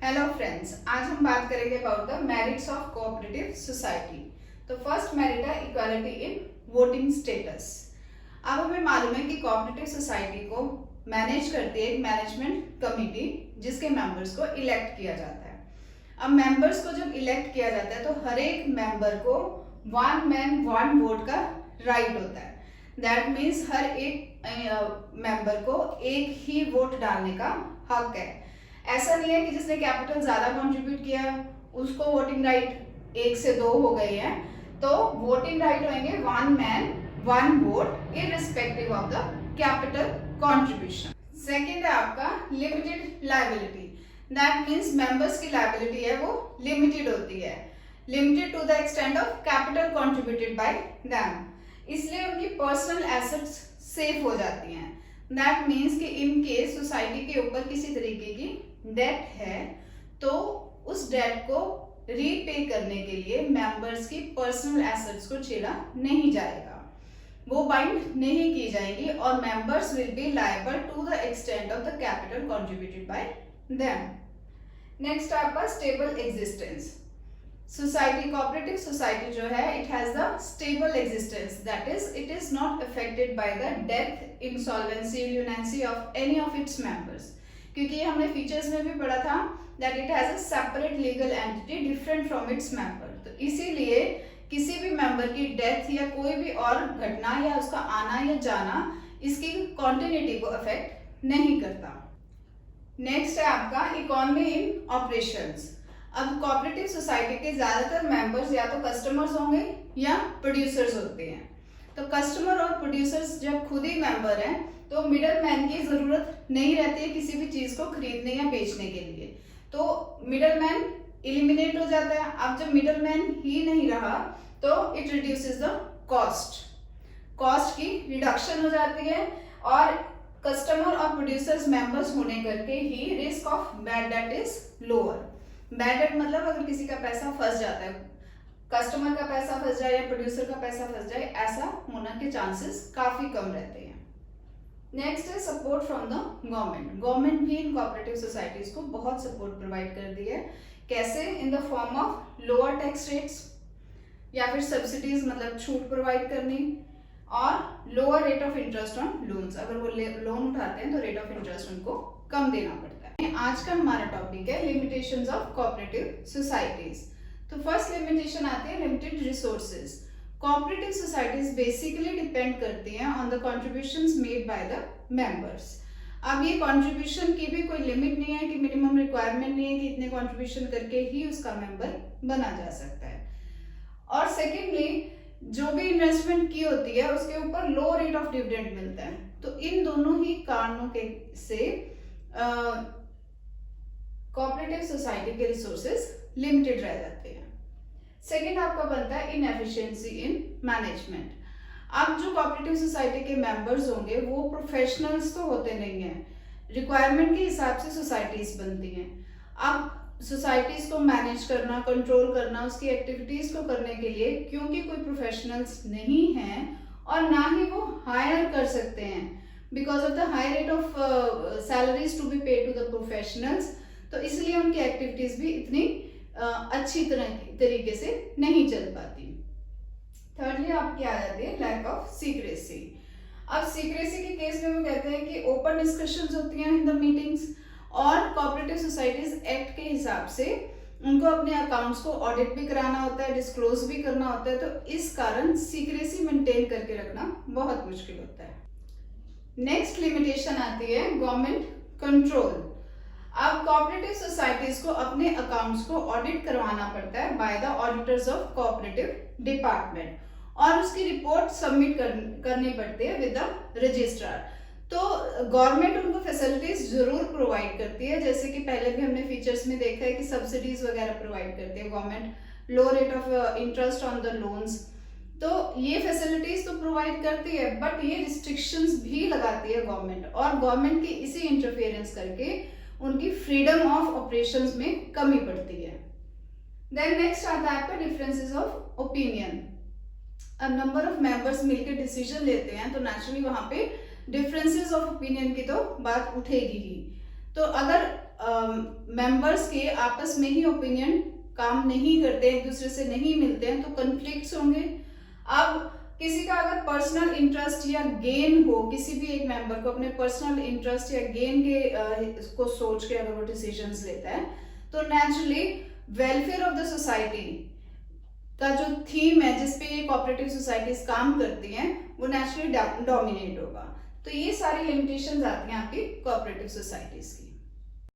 Hello friends, आज हम बात करेंगे about the merits of cooperative society. तो फर्स्ट मेरिट है इक्वालिटी इन वोटिंग स्टेटस। अब हमें मालूम है कि कोऑपरेटिव सोसाइटी को मैनेज करती है एक मैनेजमेंट कमेटी जिसके मेंबर्स को इलेक्ट किया जाता है। अब मेंबर्स को जब इलेक्ट किया जाता है तो हर एक मेंबर को वन मैन वन वोट का राइट होता है। दैट मीन्स हर एक मेंबर को एक ही वोट डालने का हक है। ऐसा नहीं है कि जिसने कैपिटल ज्यादा कंट्रीब्यूट किया उसको वोटिंग राइट 1 से 2 हो गई है, तो वोटिंग राइट होंगे one man one vote irrespective of the capital contribution. Second है आपका limited liability. That means members की लायबिलिटी है वो लिमिटेड होती है, limited to the extent of capital contributed by them, इसलिए उनकी पर्सनल एसेट्स सेफ हो जाती हैं। दैट मीन्स कि इन केस सोसाइटी के ऊपर किसी तरीके की डेट है तो उस डेट को रीपे करने के लिए मेंबर्स की पर्सनल एसेट्स को छेड़ा नहीं जाएगा, वो बाइंड नहीं की जाएगी और members will be liable to the extent of the capital contributed by them. Next आपका stable existence. Society cooperative society जो है it has the stable existence, that is it is not affected by the death, insolvency, lunacy of any of its members, क्योंकि हमने features में भी पढ़ा था that it has a separate legal entity different from its member. तो इसीलिए किसी भी मेंबर की डेथ या कोई भी और घटना या उसका आना या जाना इसकी कॉन्टिन्यूटी को अफेक्ट नहीं करता। नेक्स्ट है आपका इकोनॉमी इन ऑपरेशंस। अब कोऑपरेटिव सोसाइटी के ज्यादातर मेंबर्स या तो कस्टमर्स होंगे या प्रोड्यूसर्स होते हैं। तो कस्टमर और प्रोड्यूसर्स जब खुद ही मेंबर हैं तो मिडल मैन की जरूरत नहीं रहती है किसी भी चीज को खरीदने या बेचने के लिए, तो मिडल मैन इलिमिनेट हो जाता है। अब जब मिडल मैन ही नहीं रहा तो इट रिड्यूसेस द कॉस्ट की रिडक्शन हो जाती है और कस्टमर और प्रोड्यूसर्स मेंबर्स होने करके ही risk of bad debt is lower. Bad debt मतलब अगर किसी का पैसा फंस जाता है, कस्टमर का पैसा फंस जाए या प्रोड्यूसर का पैसा फंस जाए, ऐसा होने के चांसेस काफी कम रहते हैं। नेक्स्ट है support from the government. Government भी इन कोऑपरेटिव सोसाइटीज को बहुत सपोर्ट प्रोवाइड कर दी है। कैसे? In the form of lower tax rates या फिर सब्सिडीज मतलब छूट प्रोवाइड करनी और lower rate of interest on loans. अगर वो लोन उठाते हैं तो रेट ऑफ इंटरेस्ट उनको कम देना पड़ता है। आज का हमारा टॉपिक है लिमिटेशंस ऑफ कोऑपरेटिव सोसाइटीज। तो फर्स्ट लिमिटेशन आती है limited resources. Cooperative societies basically depend करती हैं on the contributions made by the members. अब ये कंट्रीब्यूशन की भी कोई लिमिट नहीं है कि मिनिमम रिक्वायरमेंट नहीं है कि इतने कंट्रीब्यूशन करके ही उसका मेंबर बना जा सकता है। और सेकेंडली जो भी इन्वेस्टमेंट की होती है उसके ऊपर लो रेट ऑफ डिविडेंड मिलता है। तो इन दोनों ही कारणों के से कोऑपरेटिव सोसाइटी के रिसोर्सेज लिमिटेड रह जाते हैं। सेकेंड आपका बनता है इनएफिशिएंसी इन मैनेजमेंट। अब जो कोऑपरेटिव सोसाइटी के मेंबर्स होंगे वो प्रोफेशनल्स तो होते नहीं हैं, रिक्वायरमेंट के हिसाब से सोसाइटीज बनती हैं। अब सोसाइटीज को मैनेज करना, कंट्रोल करना, उसकी एक्टिविटीज को करने के लिए क्योंकि कोई प्रोफेशनल्स नहीं हैं और ना ही वो हायर कर सकते हैं because of the high rate of salaries to be paid to the professionals, तो इसलिए उनकी एक्टिविटीज भी इतनी अच्छी तरीके से नहीं चल पाती। थर्डली आपकी आ जाती है लैक ऑफ सीक्रेसी। अब सीक्रेसी के केस में वो कहते हैं कि ओपन डिस्कशंस होती हैं इन द मीटिंग्स और कोऑपरेटिव सोसाइटीज एक्ट के हिसाब से उनको अपने अकाउंट्स को ऑडिट भी कराना होता है, डिस्क्लोज भी करना होता है, तो इस कारण सीक्रेसी मेंटेन करके रखना बहुत मुश्किल होता है। नेक्स्ट लिमिटेशन आती है गवर्नमेंट कंट्रोल। अब कोऑपरेटिव सोसाइटीज को अपने अकाउंट्स को ऑडिट करवाना पड़ता है by the auditors of cooperative department और उसकी रिपोर्ट सबमिट करनी पड़ती है विद द रजिस्ट्रार। तो गवर्नमेंट उनको फैसिलिटीज जरूर प्रोवाइड करती है, जैसे कि पहले भी हमने फीचर्स में देखा है कि सब्सिडीज वगैरह प्रोवाइड करती है government, low rate of interest on the loans. तो ये फैसिलिटीज तो प्रोवाइड करती है बट ये रिस्ट्रिक्शंस भी लगाती है गवर्नमेंट और गवर्नमेंट की इसी इंटरफेरेंस करके उनकी फ्रीडम ऑफ ऑपरेशंस में कमी पड़ती है। देन नेक्स्ट आता है आपका डिफरेंसेस ऑफ ओपिनियन। अब नंबर ऑफ मेंबर्स मिलकर डिसीजन लेते हैं तो नेचुरली वहां पे डिफरेंसेस ऑफ ओपिनियन की तो बात उठेगी ही। तो अगर मेंबर्स के आपस में ही ओपिनियन काम नहीं करते, एक दूसरे से नहीं मिलते हैं, तो कन्फ्लिक्ट्स होंगे। अब किसी का अगर पर्सनल इंटरेस्ट या गेन हो, किसी भी एक मेंबर को अपने पर्सनल इंटरेस्ट या गेन के को सोच के अगर वो डिसीजंस लेता है, तो naturally welfare of the society का जो थीम है जिसपे ये कोऑपरेटिव सोसाइटीज काम करती हैं, वो नेचुरली डोमिनेट होगा। तो ये सारी लिमिटेशंस आती हैं आपकी कोऑपरेटिव सोसाइटीज की।